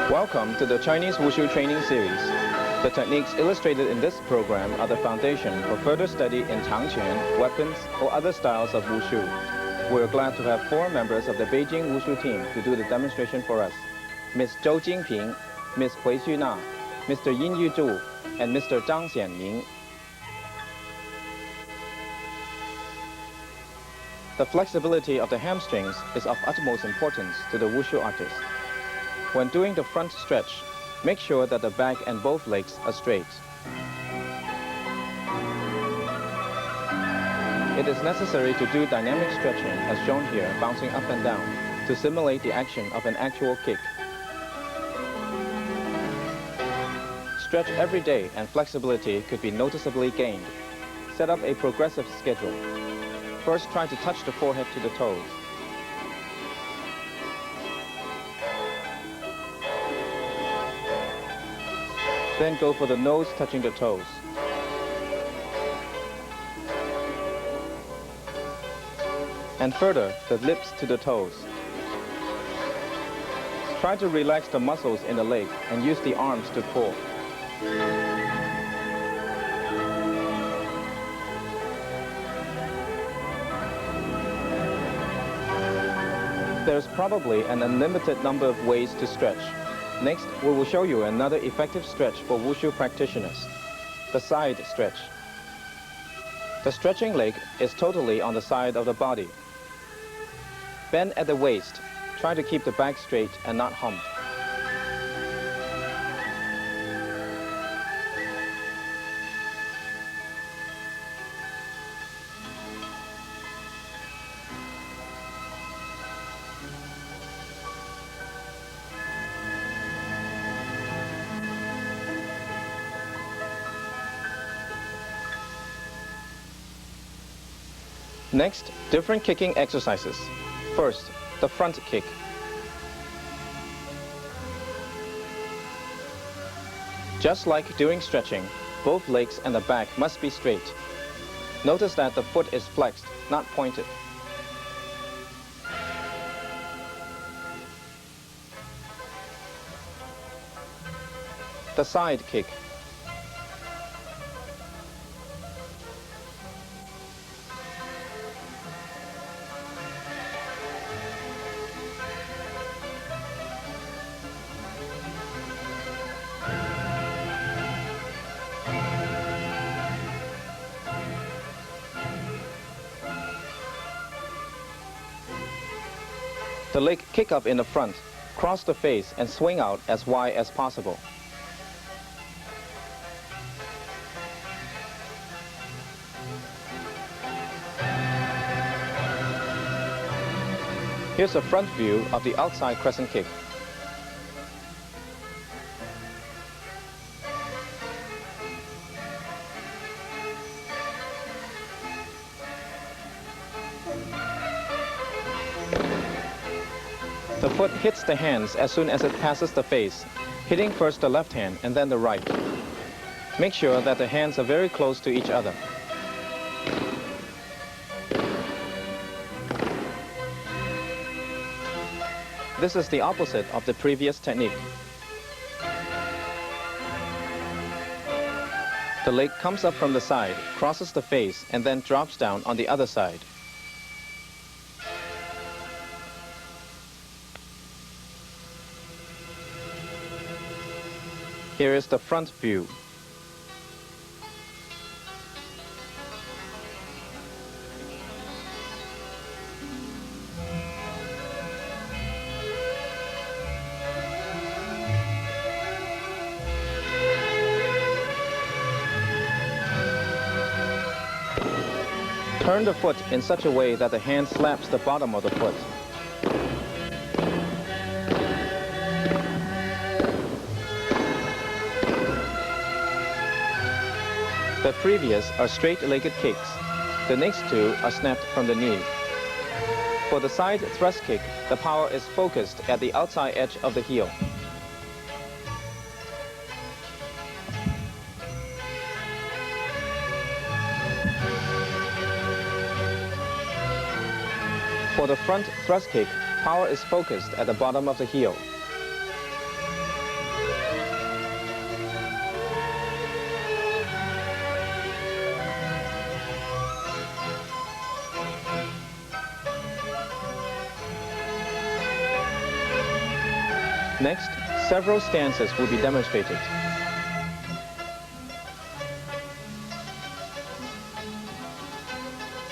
Welcome to the Chinese Wushu training series. The techniques illustrated in this program are the foundation for further study in Changquan, weapons, or other styles of Wushu. We're glad to have 4 members of the Beijing Wushu team to do the demonstration for us. Ms. Zhou Jingping, Ms. Hui Xuna, Mr. Yin Yuzhu, and Mr. Zhang Xianming. The flexibility of the hamstrings is of utmost importance to the Wushu artist. When doing the front stretch, make sure that the back and both legs are straight. It is necessary to do dynamic stretching as shown here, bouncing up and down, to simulate the action of an actual kick. Stretch every day and flexibility could be noticeably gained. Set up a progressive schedule. First, try to touch the forehead to the toes. Then go for the nose touching the toes. And further, the lips to the toes. Try to relax the muscles in the leg and use the arms to pull. There's probably an unlimited number of ways to stretch. Next, we will show you another effective stretch for Wushu practitioners, the side stretch. The stretching leg is totally on the side of the body. Bend at the waist. Try to keep the back straight and not humped. Next, different kicking exercises. First, the front kick. Just like doing stretching, both legs and the back must be straight. Notice that the foot is flexed, not pointed. The side kick. The leg kick up in the front, cross the face and swing out as wide as possible. Here's a front view of the outside crescent kick. The foot hits the hands as soon as it passes the face, hitting first the left hand and then the right. Make sure that the hands are very close to each other. This is the opposite of the previous technique. The leg comes up from the side, crosses the face, and then drops down on the other side. Here is the front view. Turn the foot in such a way that the hand slaps the bottom of the foot. The previous are straight-legged kicks. The next 2 are snapped from the knee. For the side thrust kick, the power is focused at the outside edge of the heel. For the front thrust kick, power is focused at the bottom of the heel. Next, several stances will be demonstrated.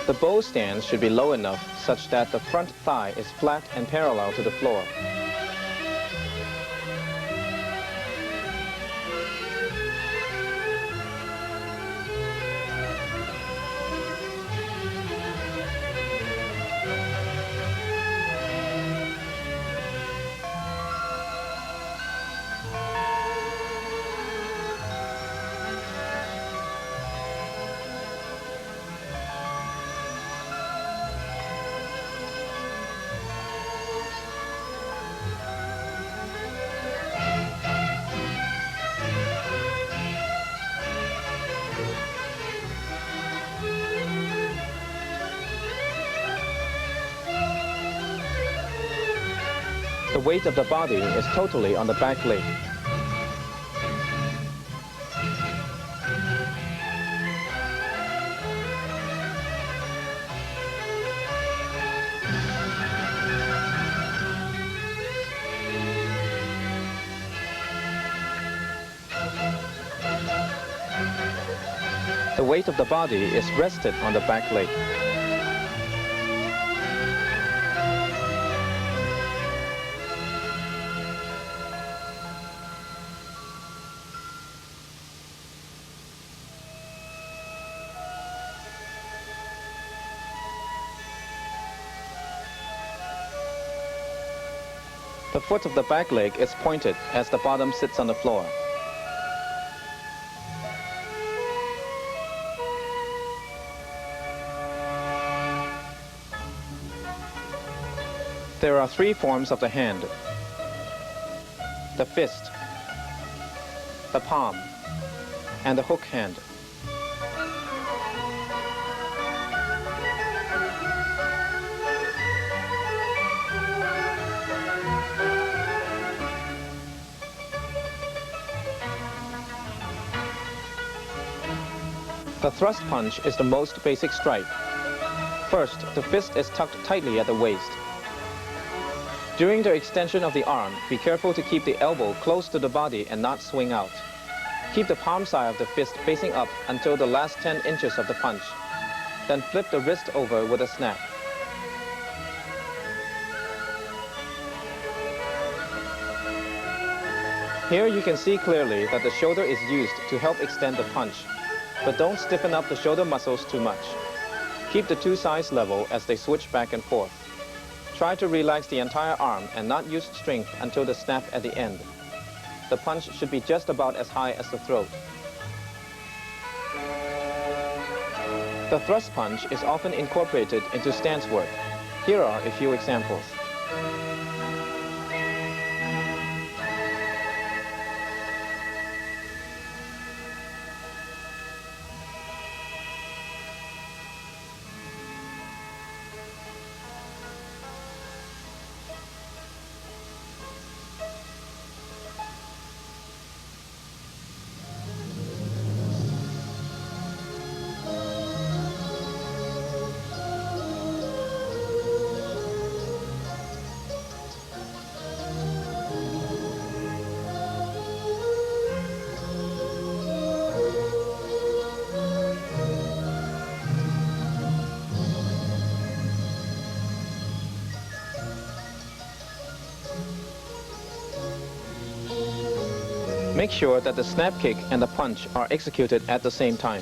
The bow stance should be low enough such that the front thigh is flat and parallel to the floor. The weight of the body is totally on the back leg. The weight of the body is rested on the back leg. The foot of the back leg is pointed as the bottom sits on the floor. There are three forms of the hand: the fist, the palm, and the hook hand. The thrust punch is the most basic strike. First, the fist is tucked tightly at the waist. During the extension of the arm, be careful to keep the elbow close to the body and not swing out. Keep the palm side of the fist facing up until the last 10 inches of the punch. Then flip the wrist over with a snap. Here you can see clearly that the shoulder is used to help extend the punch, but don't stiffen up the shoulder muscles too much. Keep the two sides level as they switch back and forth. Try to relax the entire arm and not use strength until the snap at the end. The punch should be just about as high as the throat. The thrust punch is often incorporated into stance work. Here are a few examples. Make sure that the snap kick and the punch are executed at the same time.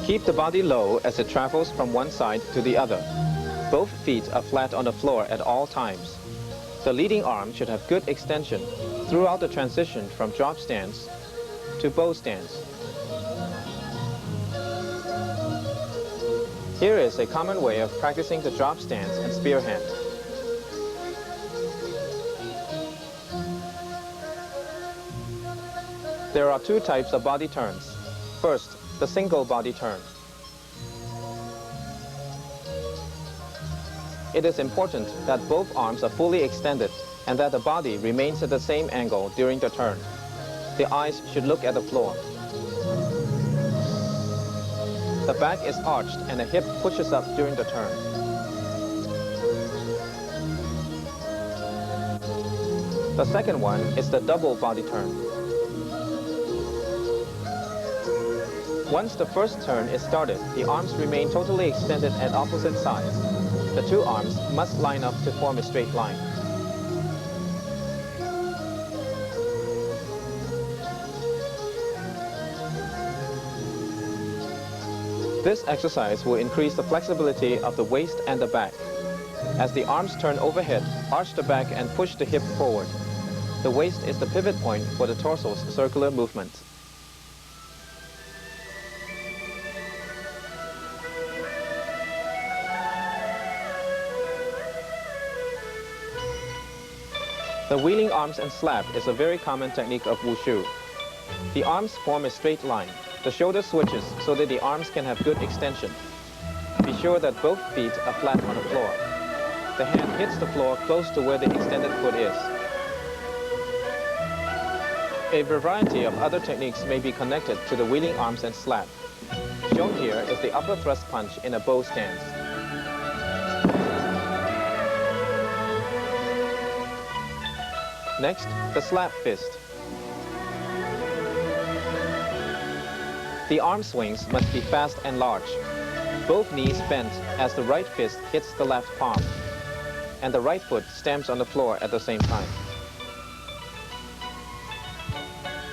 Keep the body low as it travels from one side to the other. Both feet are flat on the floor at all times. The leading arm should have good extension throughout the transition from drop stance to bow stance. Here is a common way of practicing the drop stance and spear hand. There are two types of body turns. First, the single body turn. It is important that both arms are fully extended and that the body remains at the same angle during the turn. The eyes should look at the floor. The back is arched and the hip pushes up during the turn. The second one is the double body turn. Once the first turn is started, the arms remain totally extended at opposite sides. The two arms must line up to form a straight line. This exercise will increase the flexibility of the waist and the back. As the arms turn overhead, arch the back and push the hip forward. The waist is the pivot point for the torso's circular movement. The wheeling arms and slap is a very common technique of Wushu. The arms form a straight line. The shoulder switches so that the arms can have good extension. Be sure that both feet are flat on the floor. The hand hits the floor close to where the extended foot is. A variety of other techniques may be connected to the wheeling arms and slap. Shown here is the upper thrust punch in a bow stance. Next, the slap fist. The arm swings must be fast and large. Both knees bent as the right fist hits the left palm, and the right foot stamps on the floor at the same time.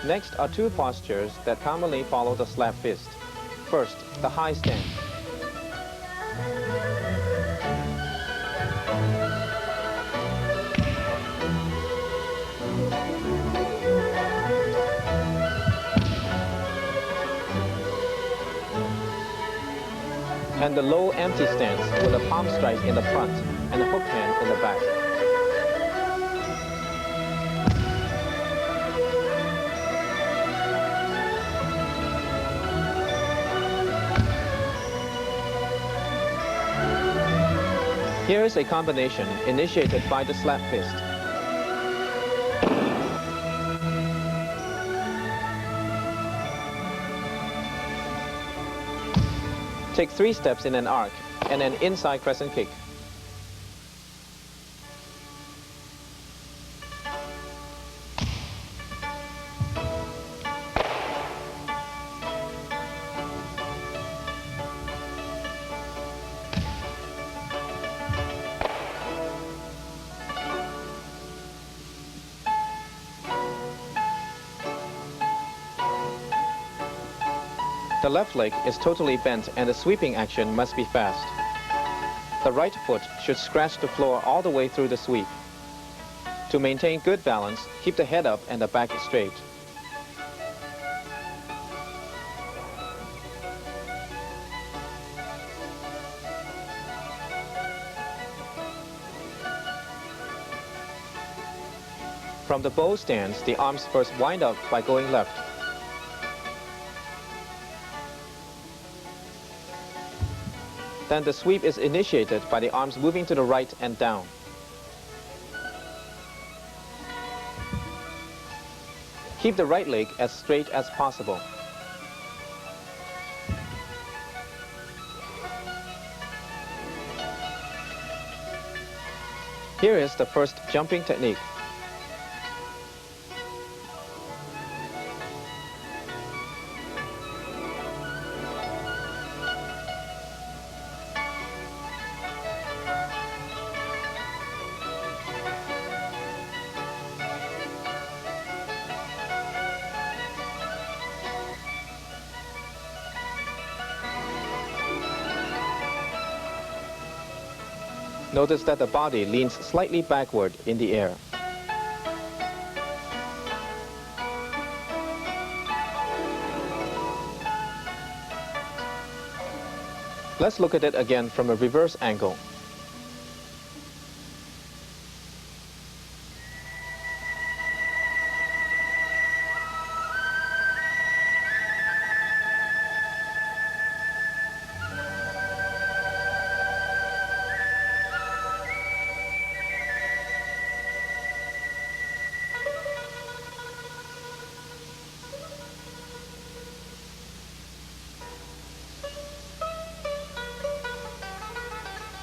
Next are two postures that commonly follow the slap fist. First, the high stand. And the low empty stance with a palm strike in the front and a hook hand in the back. Here is a combination initiated by the slap fist. Take 3 steps in an arc and an inside crescent kick. The left leg is totally bent and the sweeping action must be fast. The right foot should scratch the floor all the way through the sweep. To maintain good balance, keep the head up and the back straight. From the bow stance, the arms first wind up by going left. Then the sweep is initiated by the arms moving to the right and down. Keep the right leg as straight as possible. Here is the first jumping technique. Notice that the body leans slightly backward in the air. Let's look at it again from a reverse angle.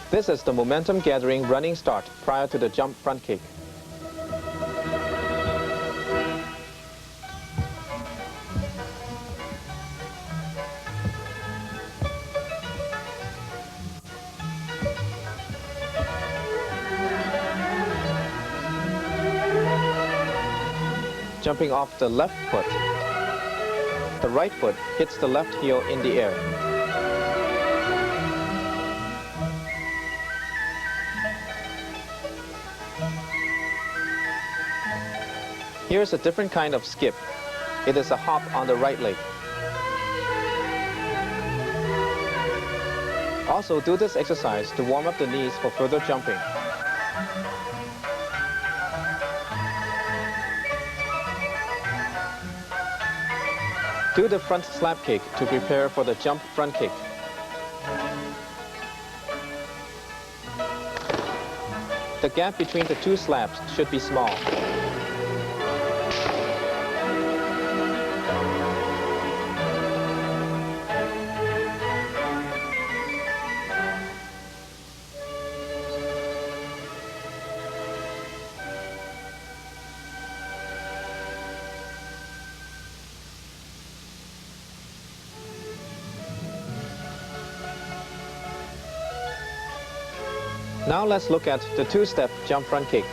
This is the momentum gathering running start prior to the jump front kick. Jumping off the left foot, the right foot hits the left heel in the air. Here's a different kind of skip. It is a hop on the right leg. Also do this exercise to warm up the knees for further jumping. Do the front slap kick to prepare for the jump front kick. The gap between the two slaps should be small. Now let's look at the two-step jump front kick.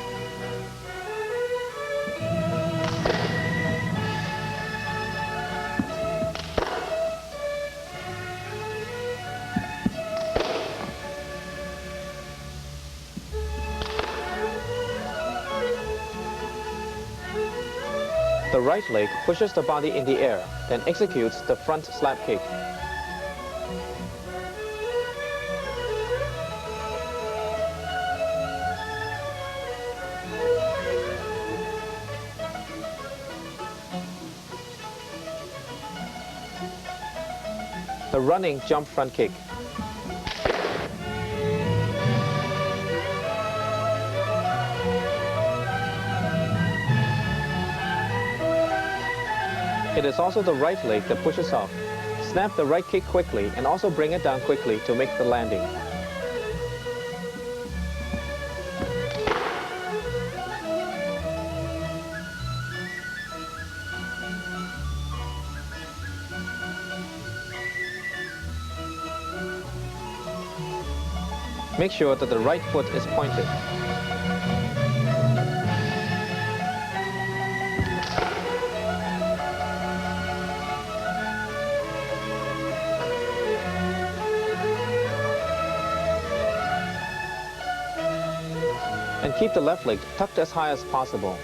The right leg pushes the body in the air, then executes the front slap kick. The running jump front kick. It is also the right leg that pushes off. Snap the right kick quickly and also bring it down quickly to make the landing. Make sure that the right foot is pointed. And keep the left leg tucked as high as possible.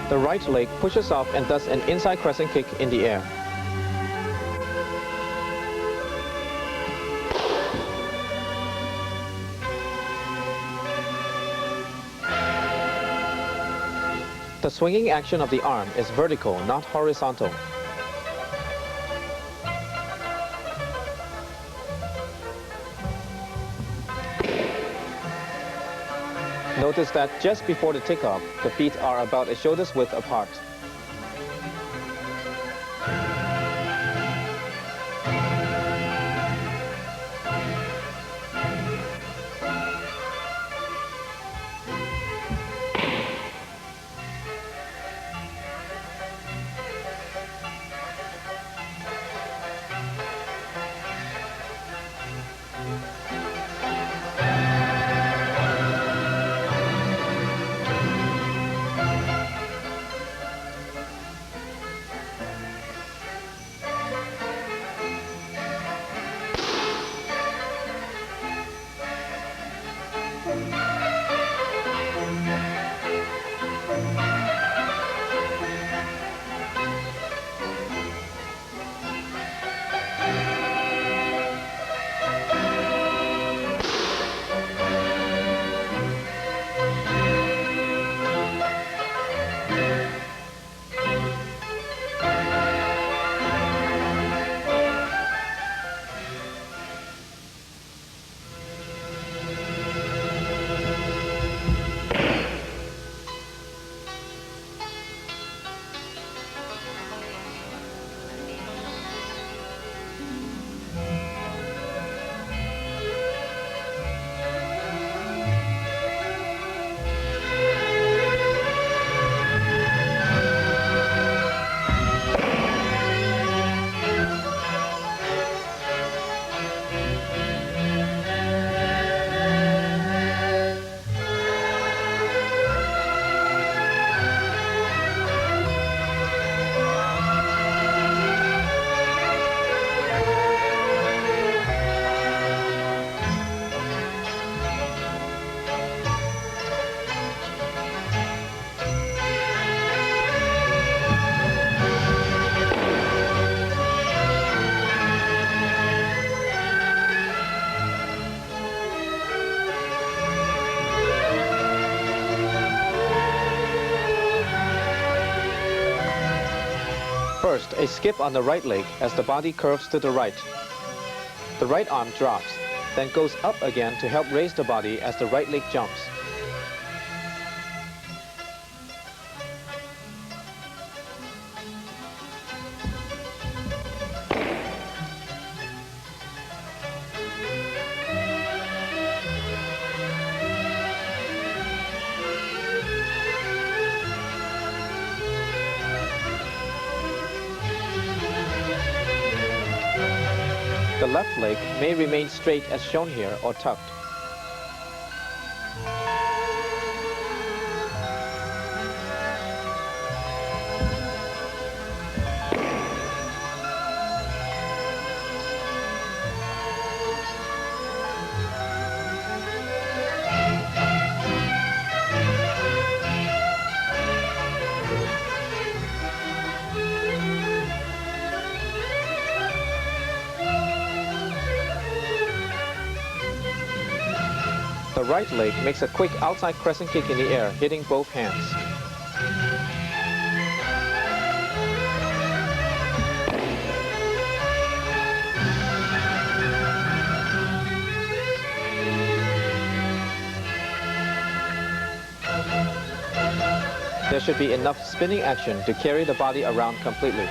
The right leg pushes off and does an inside crescent kick in the air. The swinging action of the arm is vertical, not horizontal. Notice that just before the takeoff, the feet are about a shoulder's width apart. First, a skip on the right leg as the body curves to the right. The right arm drops, then goes up again to help raise the body as the right leg jumps. The left leg may remain straight as shown here or tucked. The right leg makes a quick outside crescent kick in the air, hitting both hands. There should be enough spinning action to carry the body around completely.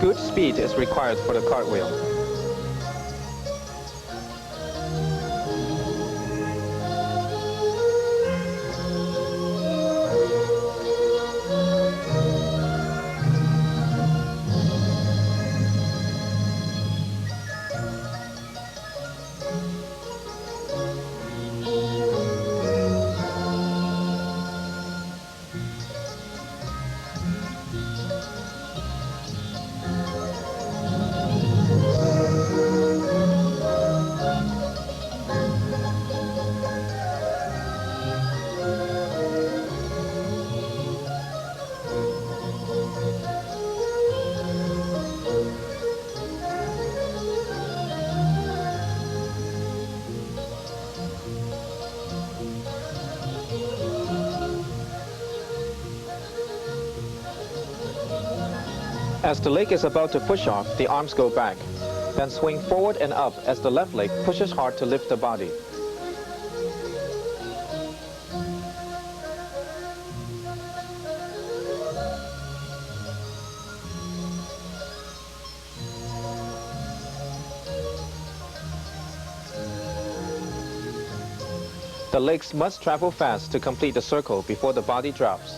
Good speed is required for the cartwheel. As the leg is about to push off, the arms go back. Then swing forward and up as the left leg pushes hard to lift the body. The legs must travel fast to complete the circle before the body drops.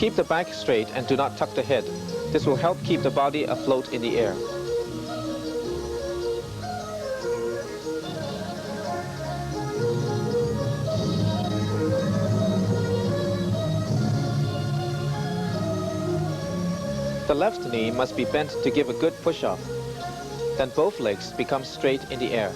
Keep the back straight and do not tuck the head. This will help keep the body afloat in the air. The left knee must be bent to give a good push-off. Then both legs become straight in the air.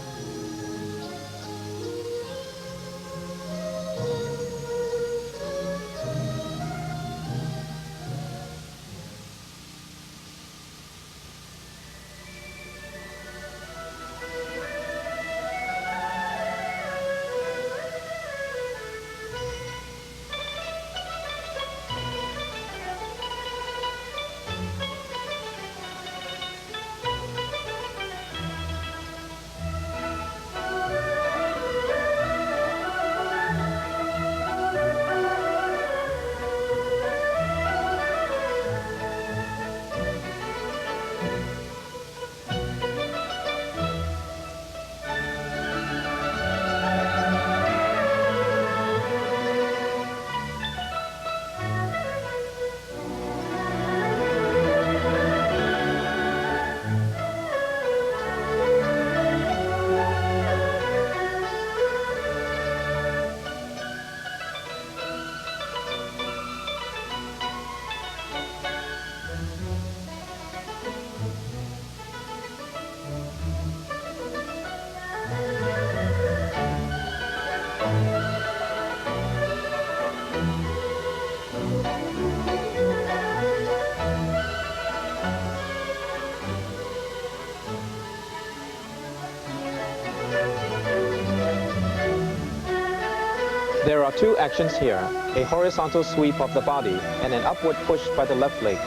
There are two actions here, a horizontal sweep of the body and an upward push by the left leg.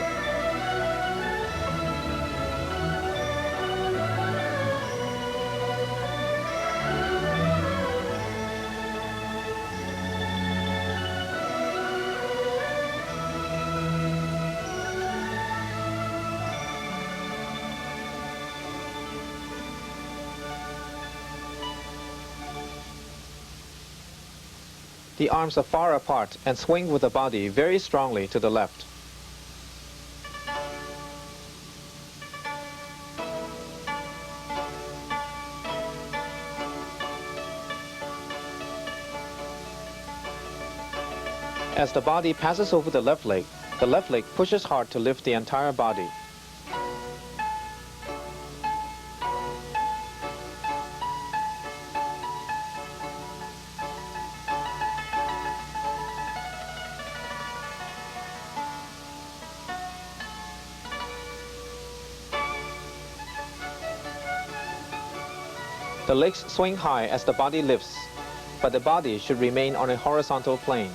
The arms are far apart and swing with the body very strongly to the left. As the body passes over the left leg pushes hard to lift the entire body. The legs swing high as the body lifts, but the body should remain on a horizontal plane.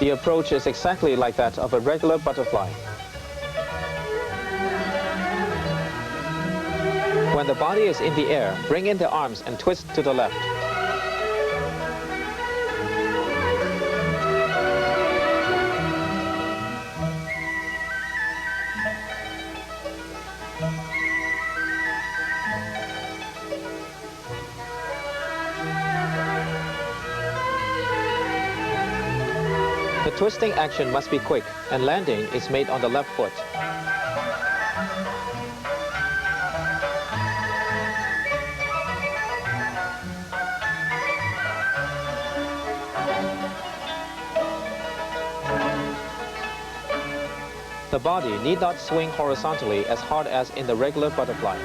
The approach is exactly like that of a regular butterfly. When the body is in the air, bring in the arms and twist to the left. The twisting action must be quick, and landing is made on the left foot. The body need not swing horizontally as hard as in the regular butterfly.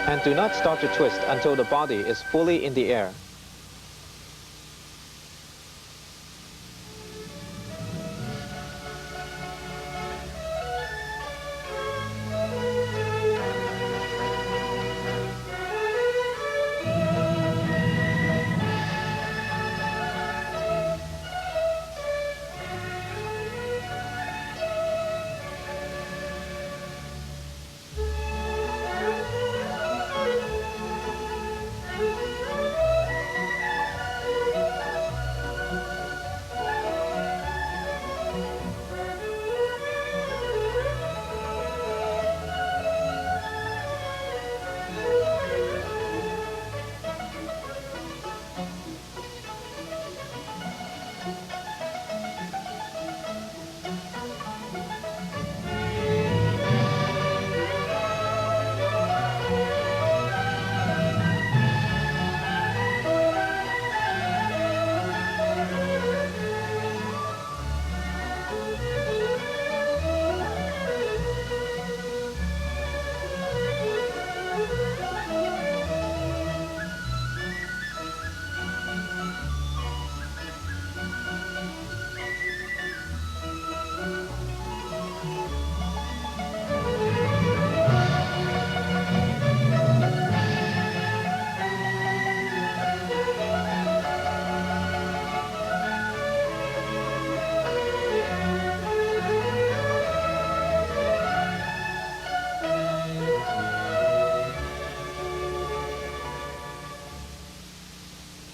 And do not start to twist until the body is fully in the air.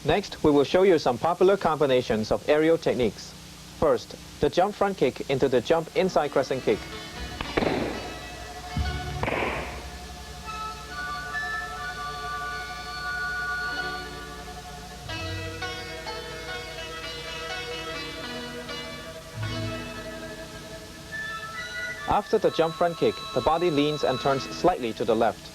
Next, we will show you some popular combinations of aerial techniques. First, the jump front kick into the jump inside crescent kick. After the jump front kick, the body leans and turns slightly to the left.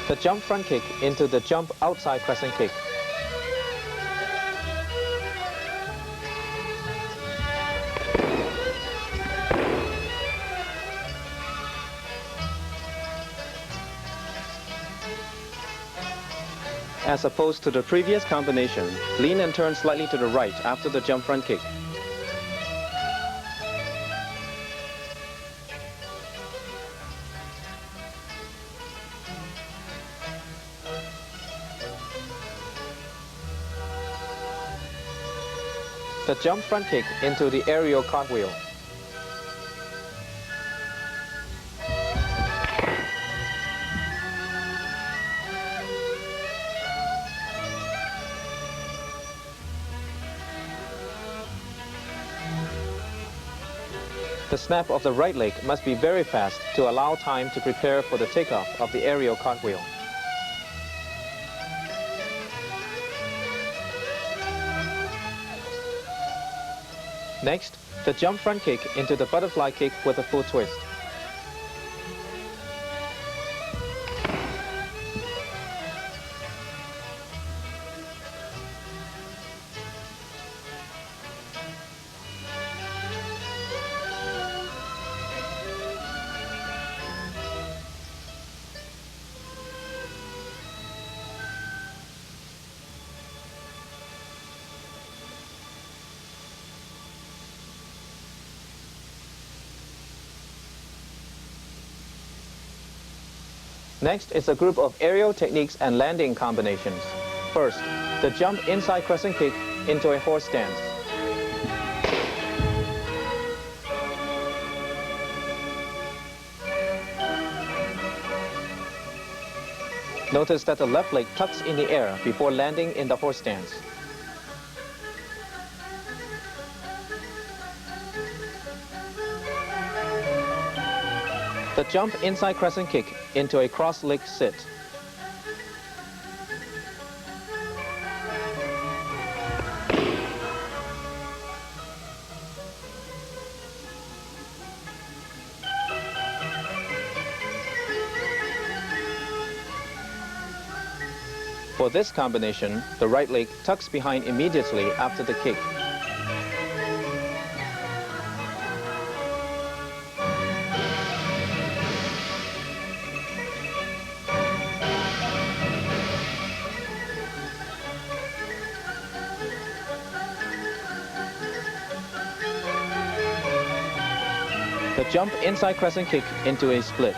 The jump front kick into the jump outside crescent kick. As opposed to the previous combination, lean and turn slightly to the right after the jump front kick. The jump front kick into the aerial cartwheel. The snap of the right leg must be very fast to allow time to prepare for the takeoff of the aerial cartwheel. Next, the jump front kick into the butterfly kick with a full twist. Next is a group of aerial techniques and landing combinations. First, the jump inside crescent kick into a horse stance. Notice that the left leg tucks in the air before landing in the horse stance. The jump inside crescent kick into a cross-leg sit. For this combination, the right leg tucks behind immediately after the kick. The jump inside crescent kick into a split.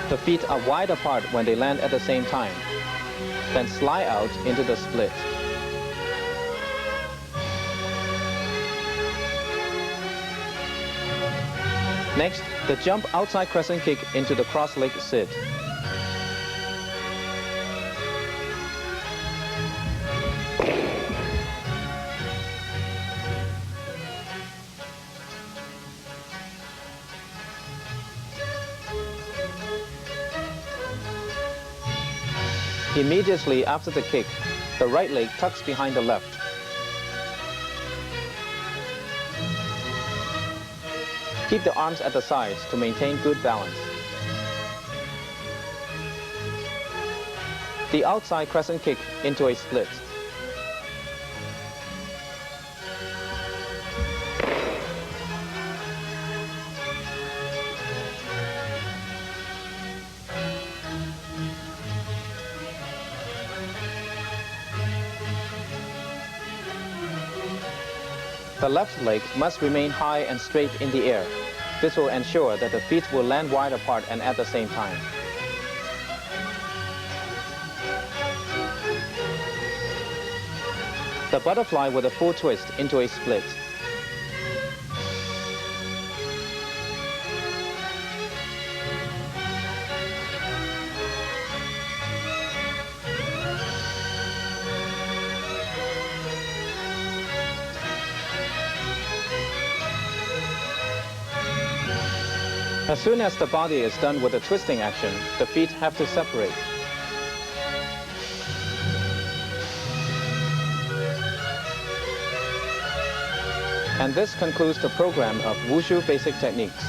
The feet are wide apart when they land at the same time. Then slide out into the split. Next, the jump outside crescent kick into the cross-leg sit. Immediately after the kick, the right leg tucks behind the left. Keep the arms at the sides to maintain good balance. The outside crescent kick into a split. The left leg must remain high and straight in the air. This will ensure that the feet will land wide apart and at the same time. The butterfly with a full twist into a split. As soon as the body is done with the twisting action, the feet have to separate. And this concludes the program of Wushu Basic Techniques.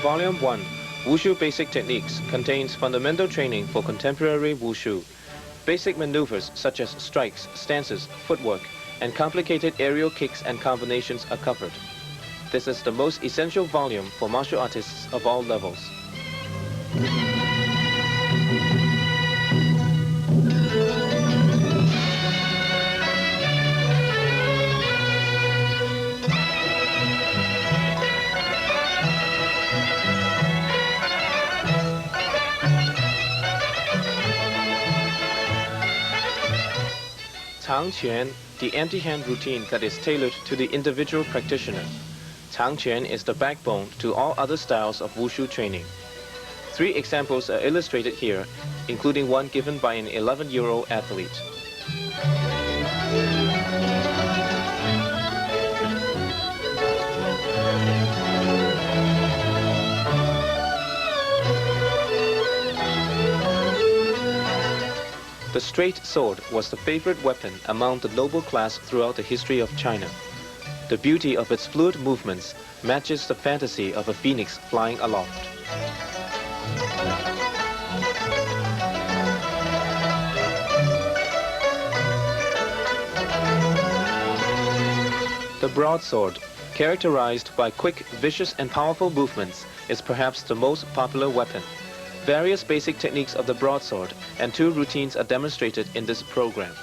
Volume 1, Wushu Basic Techniques, contains fundamental training for contemporary Wushu. Basic maneuvers such as strikes, stances, footwork, and complicated aerial kicks and combinations are covered. This is the most essential volume for martial artists of all levels. Changquan, the empty hand routine that is tailored to the individual practitioner. Changquan is the backbone to all other styles of Wushu training. 3 examples are illustrated here, including one given by an 11-year-old athlete. The straight sword was the favorite weapon among the noble class throughout the history of China. The beauty of its fluid movements matches the fantasy of a phoenix flying aloft. The broadsword, characterized by quick, vicious and powerful movements, is perhaps the most popular weapon. Various basic techniques of the broadsword and 2 routines are demonstrated in this program.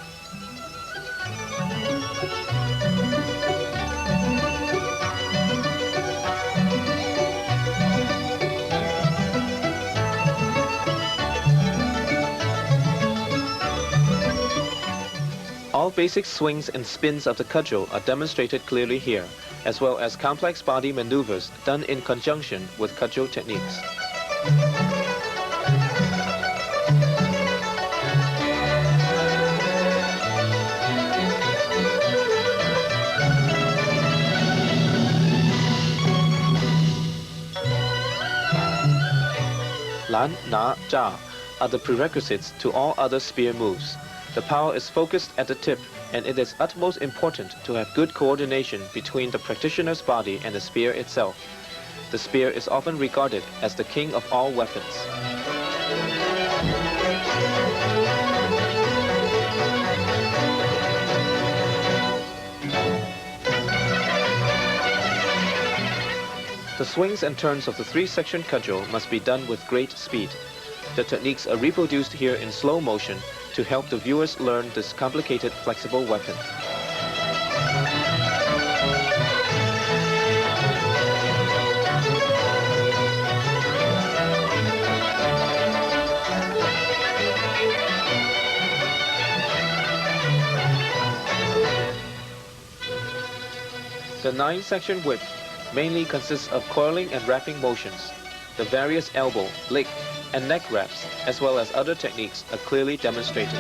All basic swings and spins of the cudgel are demonstrated clearly here, as well as complex body maneuvers done in conjunction with cudgel techniques. Lan, Na, Zha are the prerequisites to all other spear moves. The power is focused at the tip, and it is utmost important to have good coordination between the practitioner's body and the spear itself. The spear is often regarded as the king of all weapons. The swings and turns of the 3-section cudgel must be done with great speed. The techniques are reproduced here in slow motion to help the viewers learn this complicated flexible weapon. The 9-section whip mainly consists of coiling and wrapping motions. The various elbow, leg, and neck wraps, as well as other techniques, are clearly demonstrated.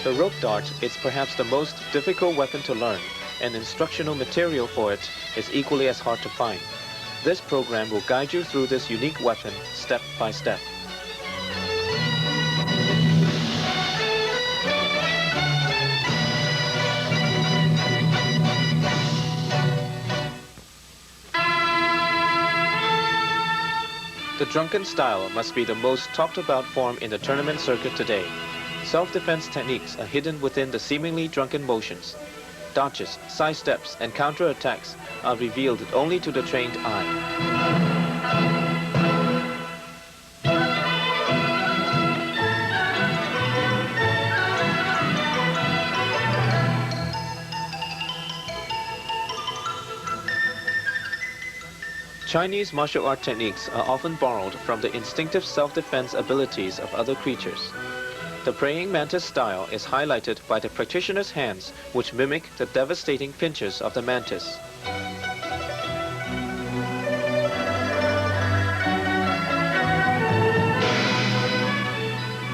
The rope dart is perhaps the most difficult weapon to learn, and instructional material for it is equally as hard to find. This program will guide you through this unique weapon step by step. The drunken style must be the most talked about form in the tournament circuit today. Self-defense techniques are hidden within the seemingly drunken motions. Dodges, side steps, and counter-attacks are revealed only to the trained eye. Chinese martial art techniques are often borrowed from the instinctive self-defense abilities of other creatures. The praying mantis style is highlighted by the practitioner's hands, which mimic the devastating pinches of the mantis.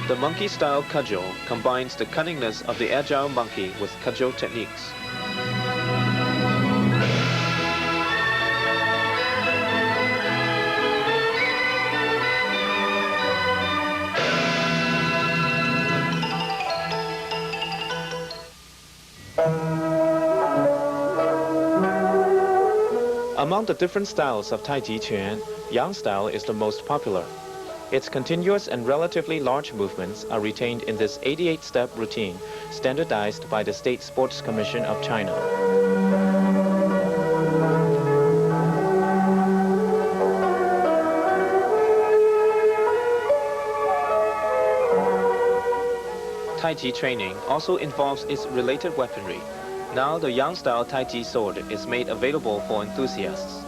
The monkey-style cudgel combines the cunningness of the agile monkey with cudgel techniques. Among the different styles of Tai Chi Chuan, Yang style is the most popular. Its continuous and relatively large movements are retained in this 88-step routine, standardized by the State Sports Commission of China. Tai Chi training also involves its related weaponry. Now the Yang-style Tai Chi sword is made available for enthusiasts.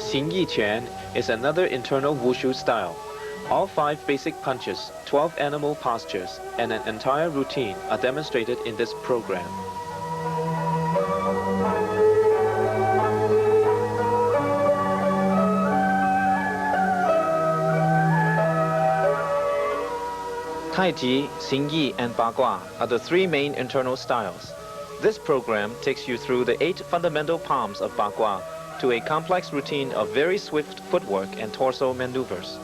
Xing Yi Quan is another internal wushu style. All 5 basic punches, 12 animal postures, and an entire routine are demonstrated in this program. Kaiji, Xingyi, and Bagua are the three main internal styles. This program takes you through the 8 fundamental palms of Bagua to a complex routine of very swift footwork and torso maneuvers.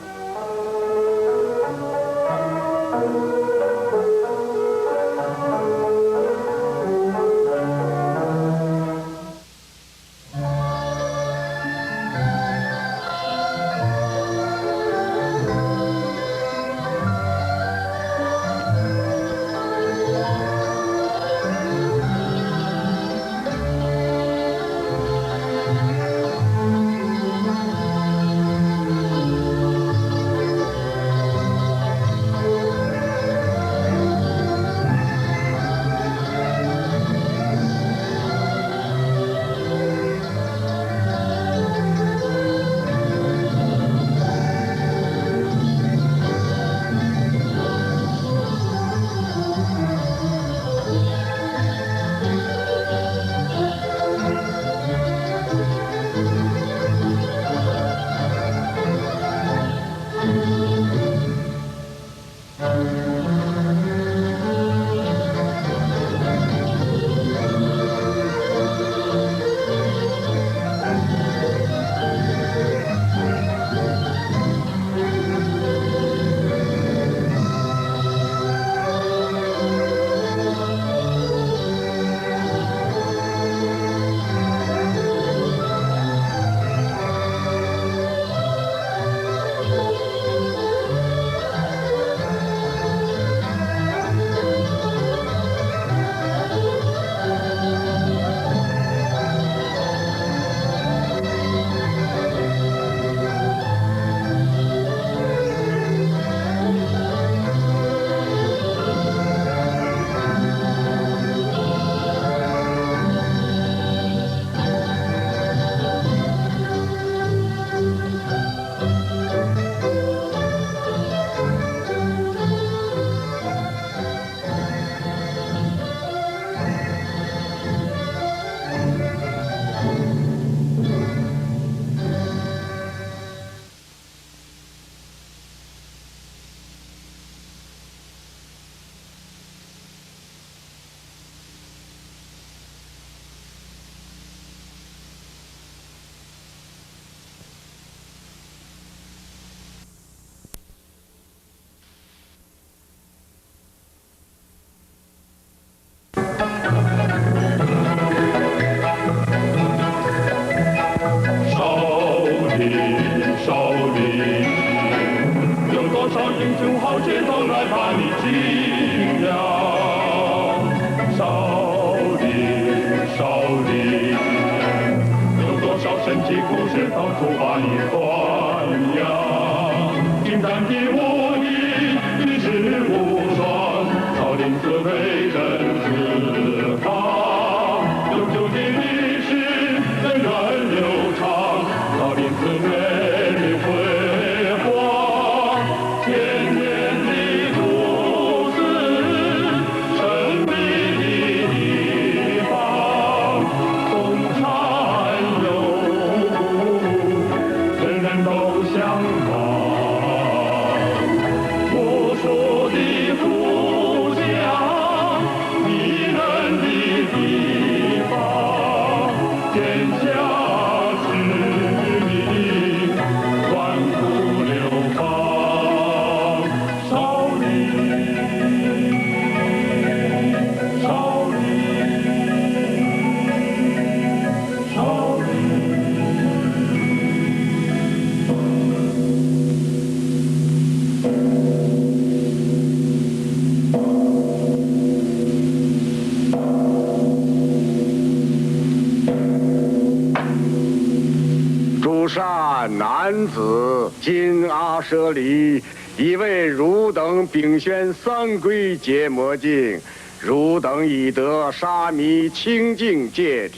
男子金阿舍利，一位汝等并宣三归结魔镜，汝等已得沙弥清净戒体。